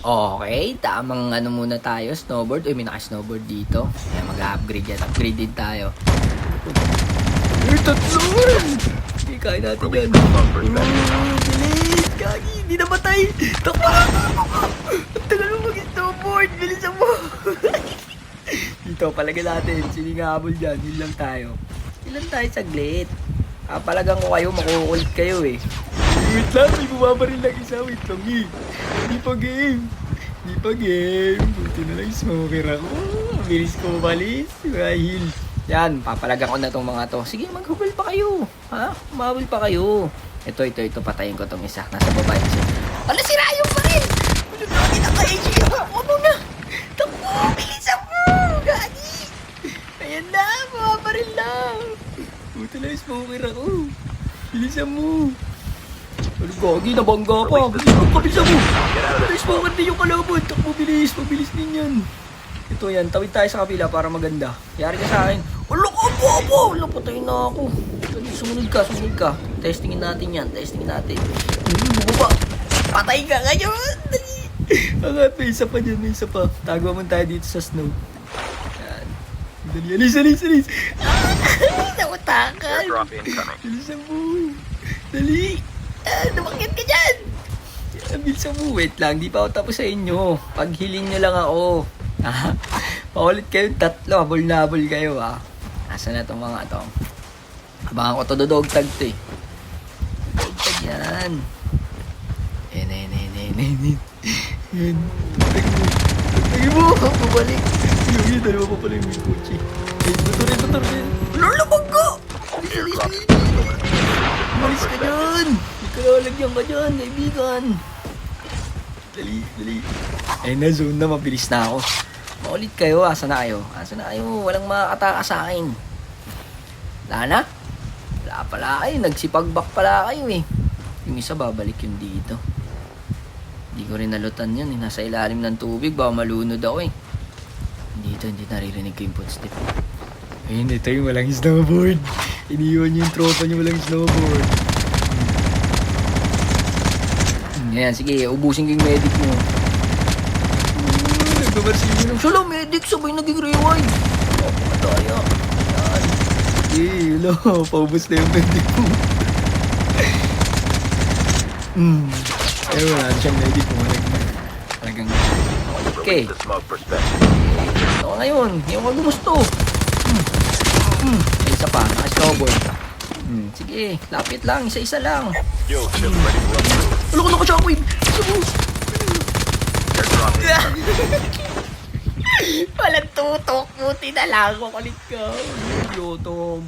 Okay, tamang ano muna tayo, snowboard. Uy, may naka-snowboard dito. Kaya mag-upgrade yan. Upgrade din tayo. Uy, tatlo! Okay, kaya natin yan. Bilis! Kagi, hindi namatay! Takbo na! Ang tagal mo mag-snowboard! Bilisan mo! Dito, palagay natin. Sino nga habol dyan? Yun lang tayo. Yun lang tayo saglit. Palagang ko kayo, makukulit kayo eh. Wait lang, may bumabaril lang isa. Wait lang eh. Hindi pa game. Hindi pa game. Buti na lang smoker ako. Mabilis ko mabalis. Heal. Yan, papalagan ko na tong mga to. Sige, maghubol pa kayo. Ha? Umabol pa kayo. Ito. Patayin ko tong isa. Nasa baba yun siya. Wala, sira yung baril! Wala na, kinaka-HG. Ano na? Takbo, bilisan mo! Gagi! Ayan na, bumabaril lang. Buti na yung smoker ako. Bilisan mo. Ano gagi, nabangga pa. Bilisan mo. Bilis mo, hindi yung kalaban. Takbo, bilis. Mabilis din yan. Ito yan, tawid tayo sa kabila para maganda. Yari ka sa akin. Alok, abo. Lapatay na ako. Sumunod ka. Testingin natin yan. Bumaba. Patay ka ngayon. Angat, may isa pa dyan, may isa pa. Tago mo tayo dito sa snow. Yan. Dali, alis. Nakutakan. Bilisan mo. Dali. Namakit ka dyan. Bilisan mo. Wait lang, di pa ako tapos sa inyo. Paghiling nyo lang ako. Paulit kayo tatlo. Habol na habol kayo ha. Asa na tong mga to? Abangan ko to dodog tag to eh. Dodog tag yan. Yan. Tagi mo. Bumalik. Yung dalawa pa pala yung kutsi. Tutor. Lalabag ko. Umalis ka dyan. Ikalagyan ka dyan, kaibigan. Dali. Ay na, zone na. Mabilis na ako. Maulit kayo. Asa na kayo? Walang makakataka sa akin. Wala na? Wala pala kayo. Nagsipag-back pala kayo eh. Yung isa babalik yun dito. Hindi ko rin nalutan yun. Nasa ilalim ng tubig. Baka malunod ako eh. Dito, hindi naririnig ko yung footstep. Ayun, ito yung walang snowboard. Iniwan yung tropa niyo walang snowboard. Ayan, sige, ubusin ko yung medic mo. Nagbabarsilyo ng solo medic, sabay naging rewind. Pamataya. Ayan. Sige, paubos na yung medic mo. Ayun, wala siyang medic mo. Talagang okay. So ngayon, yung wag gusto. May isa pa, naka-snowboard. Sige, lapit lang, isa-isa lang. Ano ko na ka-shockwave? Walang tutok, buti na lang. Makalit ka. Idioto,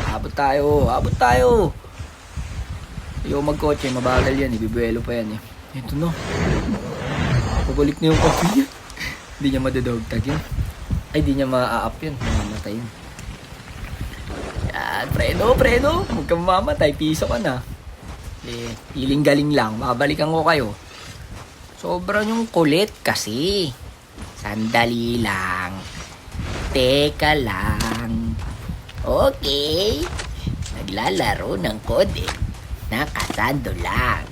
abot tayo. Ayaw magkotse, mabagal yan. Ibibuelo pa yan eh. Ito na. Pabalik na yung coffee niya. Hindi niya madadogtag yun. Ay, di niya ma-up yun. Mamamatay yun. Yan, preno. Huwag kang mamamatay. Piso ka na. Hiling galing lang. Makabalikan ko kayo. Sobrang yung kulit kasi. Sandali lang. Teka lang. Okay. Naglalaro ng kode. Nakasando lang.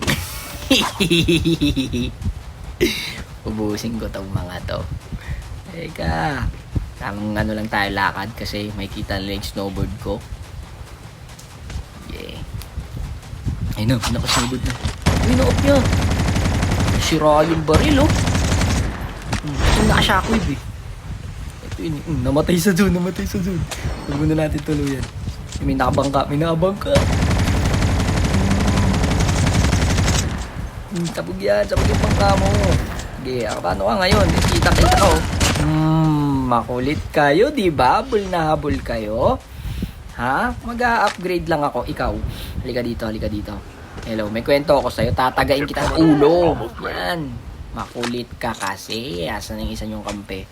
Ubusin ko tong mga to. Teka. Tamang ano lang tayo lakad kasi may kita nila yung snowboard ko. Yeah. Ay no, naka-snowboard na. Ay, na-off niya. Sira yung baril, oh. Ito naka-shockwave, eh. Ito yun, namatay sa zone. Huwag muna natin tuluyan. May nakabangka. Sabog yung bangka mo. Okay, paano ka ngayon? Kita ko. Makulit kayo, di ba? Habol na habol kayo. Ha? Mag-a-upgrade lang ako. Ikaw. Halika dito. Hello, may kwento ako sa'yo. Tatagain kita sa ulo. Yan. Makulit ka kasi. Asan yung isa niyong kampe?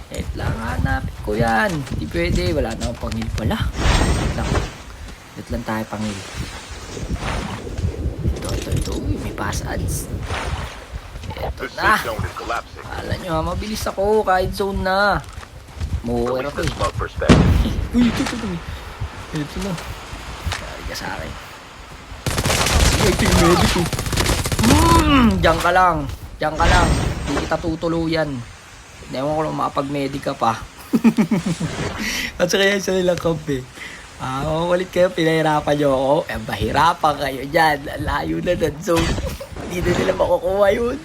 Wait lang, hanapin ko yan. Di pwede. Wala na akong pangil pala. Wait lang tayo pangil. Ito. May pass ads. Eto na. Alam nyo ha, mabilis ako kahit zone na. Muwer ako eh. Uy, ito na. Sari ka sa akin. Ito yung medic eh. Diyan ka lang. Diyan ka lang. Hindi kita tutuluyan. Ewan ko lang makapag-medic ka pa. At saka yan sa nilang kampi. Makukulit kayo, pinahirapan nyo ako. Mahirapan kayo dyan. Layo na ng zone. Hindi na nila makukuha yun.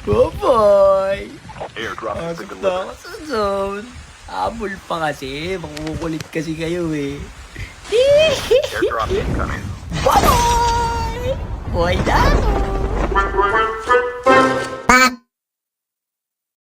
Bye-bye. Pasok na ako sa zone. Habol pa kasi. Makukulit kasi kayo eh. Bye-bye! Buhay na ako!